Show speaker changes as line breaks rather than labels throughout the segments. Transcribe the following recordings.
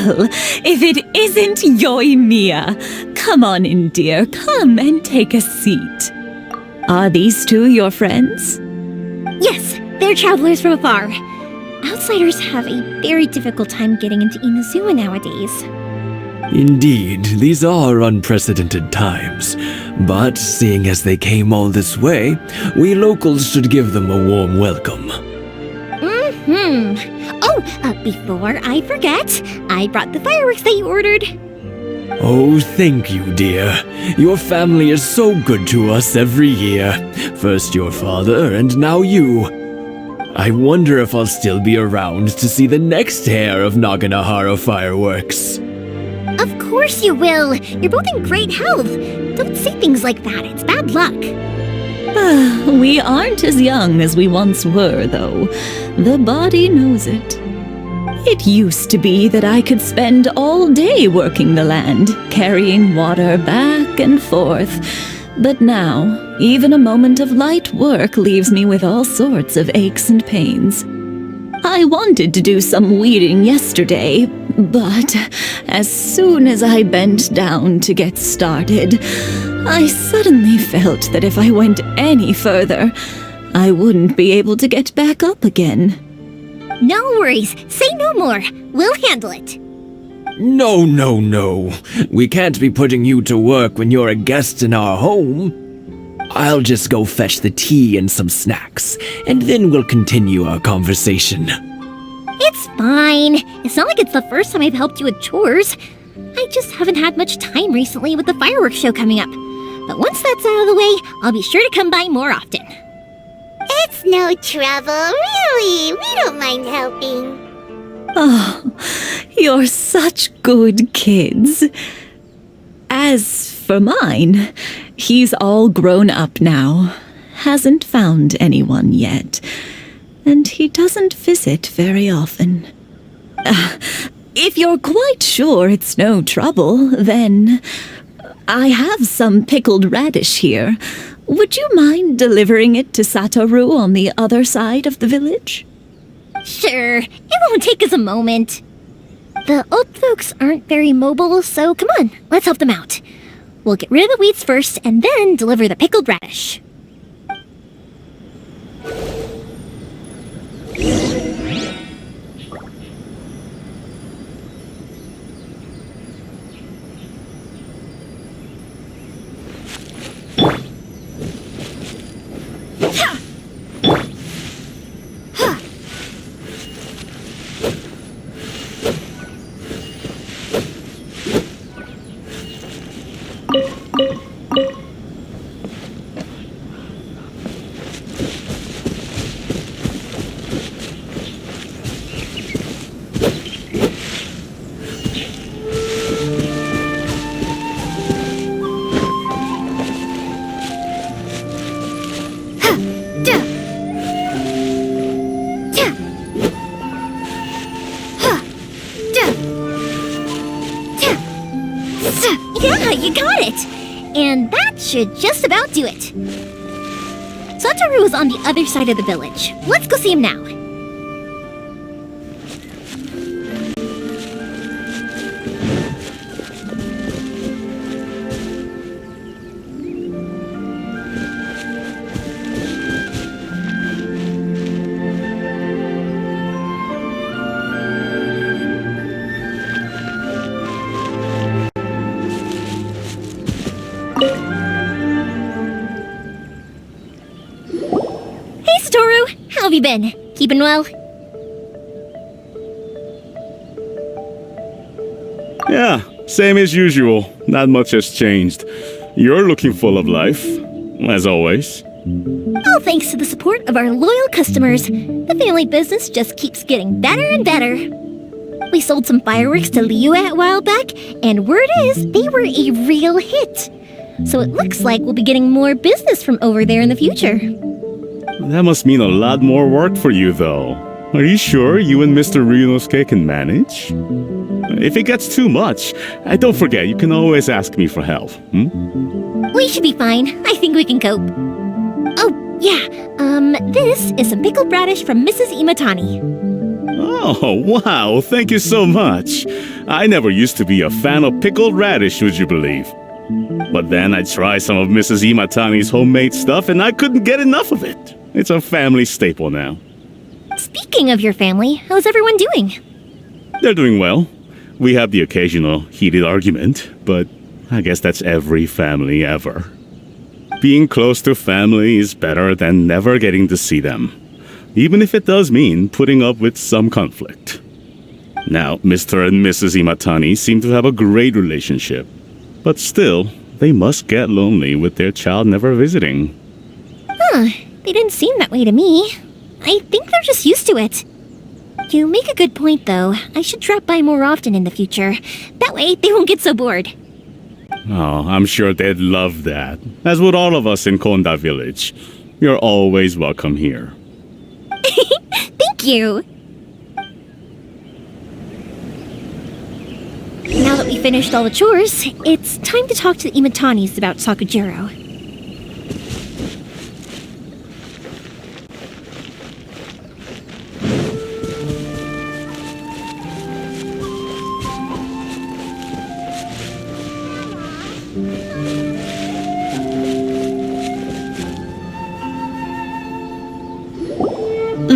Well, if it isn't Yoimiya. Come on in, dear. Come and take a seat. Are these two your friends?
Yes, they're travelers from afar. Outsiders have a very difficult time getting into Inazuma nowadays.
Indeed, these are unprecedented times. But seeing as they came all this way, we locals should give them a warm welcome.
Before I forget, I brought the fireworks that you ordered.
Oh, thank you, dear. Your family is so good to us every year. First your father, and now you. I wonder if I'll still be around to see the next pair of Naganohara fireworks.
Of course you will. You're both in great health. Don't say things like that. It's bad luck.
We aren't as young as we once were, though. The body knows it. It used to be that I could spend all day working the land, carrying water back and forth. But now, even a moment of light work leaves me with all sorts of aches and pains. I wanted to do some weeding yesterday, but as soon as I bent down to get started, I suddenly felt that if I went any further, I wouldn't be able to get back up again.
No worries. Say no more. We'll handle it.
No. We can't be putting you to work when you're a guest in our home. I'll just go fetch the tea and some snacks, and then we'll continue our conversation.
It's fine. It's not like it's the first time I've helped you with chores. I just haven't had much time recently with the fireworks show coming up. But once that's out of the way, I'll be sure to come by more often.
It's no trouble, really. We don't mind helping.
Oh, you're such good kids. As for mine, he's all grown up now, hasn't found anyone yet, and he doesn't visit very often. If you're quite sure it's no trouble, then I have some pickled radish here. Would you mind delivering it to Satoru on the other side of the village?
Sure, it won't take us a moment. The old folks aren't very mobile, so come on, let's help them out. We'll get rid of the weeds first, and then deliver the pickled radish. Yeah, you got it! And that should just about do it. Satoru is on the other side of the village. Let's go see him now. Hey, Satoru! How have you been? Keeping well?
Yeah, same as usual. Not much has changed. You're looking full of life, as always.
All thanks to the support of our loyal customers, the family business just keeps getting better and better. We sold some fireworks to Liyue a while back, and word is they were a real hit. So it looks like we'll be getting more business from over there in the future.
That must mean a lot more work for you, though. Are you sure you and Mr. Ryunosuke can manage? If it gets too much, don't forget, you can always ask me for help,
We should be fine. I think we can cope. Oh, yeah. This is some pickled radish from Mrs. Imatani.
Oh, wow, thank you so much. I never used to be a fan of pickled radish, would you believe? But then I tried some of Mrs. Imatani's homemade stuff and I couldn't get enough of it. It's a family staple now.
Speaking of your family, how's everyone doing?
They're doing well. We have the occasional heated argument, but I guess that's every family ever. Being close to family is better than never getting to see them, even if it does mean putting up with some conflict. Now, Mr. and Mrs. Imatani seem to have a great relationship, but still, they must get lonely with their child never visiting.
Huh, they didn't seem that way to me. I think they're just used to it. You make a good point, though. I should drop by more often in the future. That way, they won't get so bored.
Oh, I'm sure they'd love that, as would all of us in Konda Village. You're always welcome here.
Thank you! Now that we finished all the chores, it's time to talk to the Imatanis about Sakujiro.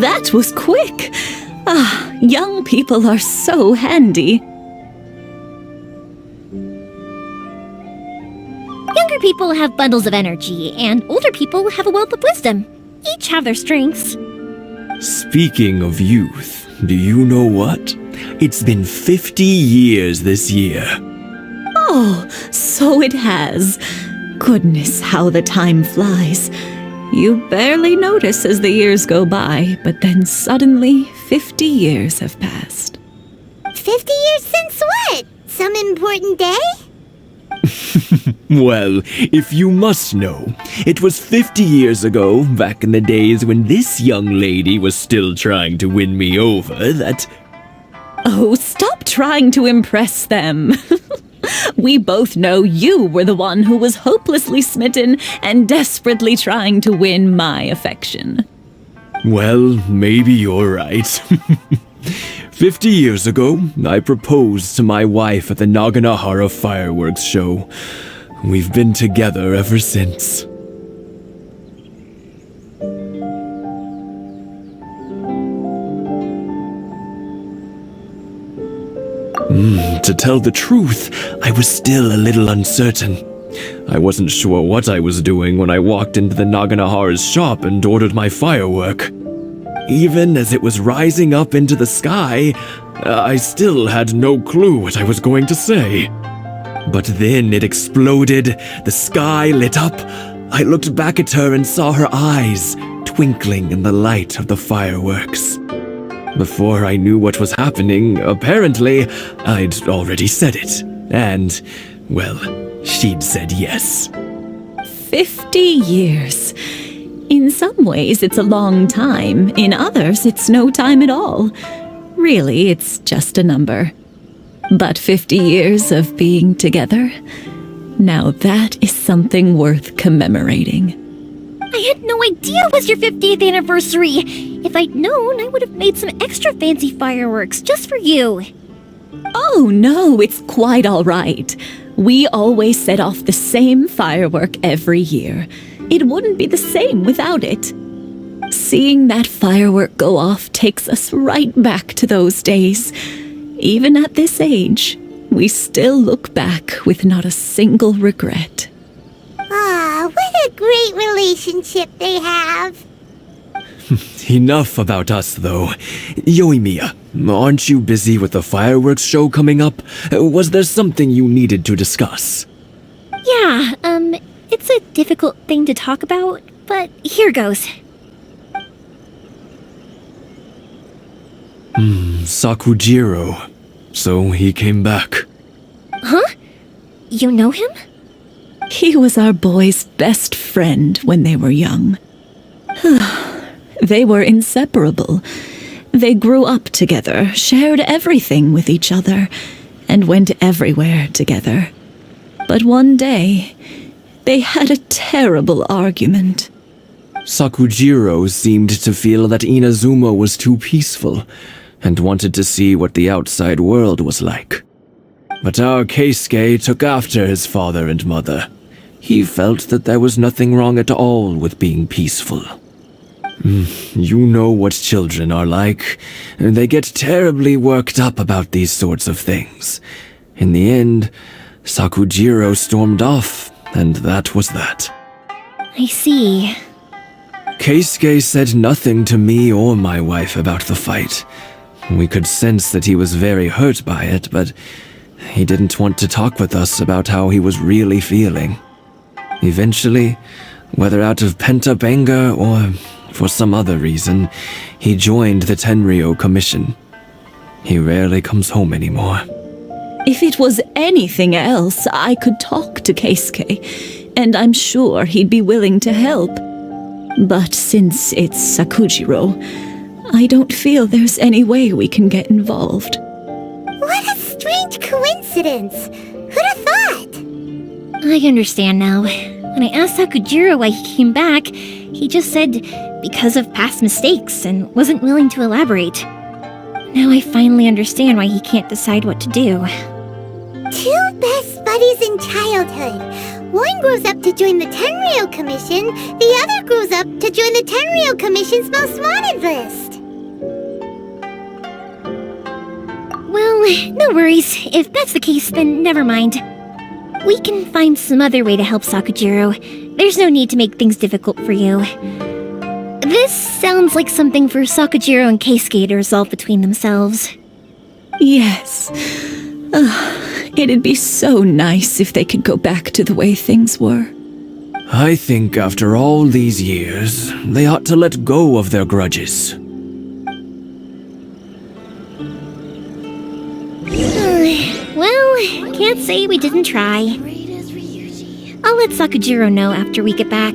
That was quick! Ah, young people are so handy.
Younger people have bundles of energy, and older people have a wealth of wisdom. Each have their strengths.
Speaking of youth, do you know what? It's been 50 years this year.
Oh, so it has. Goodness, how the time flies. You barely notice as the years go by, but then suddenly 50 years have passed.
50 years since what? Some important day?
Well, if you must know, it was 50 years ago, back in the days when this young lady was still trying to win me over, that...
Oh, stop trying to impress them. We both know you were the one who was hopelessly smitten and desperately trying to win my affection.
Well, maybe you're right. 50 years ago, I proposed to my wife at the Naganohara fireworks show. We've been together ever since. To tell the truth, I was still a little uncertain. I wasn't sure what I was doing when I walked into the Naganohara's shop and ordered my firework. Even as it was rising up into the sky, I still had no clue what I was going to say. But then it exploded, the sky lit up. I looked back at her and saw her eyes twinkling in the light of the fireworks. Before I knew what was happening, apparently, I'd already said it. And, well, she'd said yes.
50 years. In some ways, it's a long time. In others, it's no time at all. Really, it's just a number. But 50 years of being together, now that is something worth commemorating.
I had no idea it was your 50th anniversary. If I'd known, I would have made some extra fancy fireworks just for you.
Oh, no, it's quite all right. We always set off the same firework every year. It wouldn't be the same without it. Seeing that firework go off takes us right back to those days. Even at this age, we still look back with not a single regret.
Ah, what a great relationship they have.
Enough about us, though. Yoimiya, aren't you busy with the fireworks show coming up? Was there something you needed to discuss?
Yeah, it's a difficult thing to talk about, but here goes.
Sakujiro. So he came back.
Huh? You know him?
He was our boys' best friend when they were young. They were inseparable. They grew up together, shared everything with each other, and went everywhere together. But one day, they had a terrible argument.
Sakujiro seemed to feel that Inazuma was too peaceful. and wanted to see what the outside world was like. But our Keisuke took after his father and mother. He felt that there was nothing wrong at all with being peaceful. You know what children are like. They get terribly worked up about these sorts of things. In the end, Sakujiro stormed off, and that was that.
I see.
Keisuke said nothing to me or my wife about the fight. We could sense that he was very hurt by it, but he didn't want to talk with us about how he was really feeling. Eventually, whether out of pent-up anger or for some other reason, he joined the Tenryou Commission. He rarely comes home anymore.
If it was anything else, I could talk to Keisuke, and I'm sure he'd be willing to help. But since it's Sakujiro, I don't feel there's any way we can get involved.
What a strange coincidence! Who'd have thought?
I understand now. When I asked Sakujiro why he came back, he just said because of past mistakes and wasn't willing to elaborate. Now I finally understand why he can't decide what to do.
Two best buddies in childhood. One grows up to join the Tenryou Commission, the other grows up to join the Tenryou Commission's most wanted list.
Well, no worries. If that's the case, then never mind. We can find some other way to help Sakujiro. There's no need to make things difficult for you. This sounds like something for Sakujiro and Keisuke to resolve between themselves.
Yes. It'd be so nice if they could go back to the way things were.
I think after all these years, they ought to let go of their grudges.
Well, can't say we didn't try. I'll let Sakujiro know after we get back.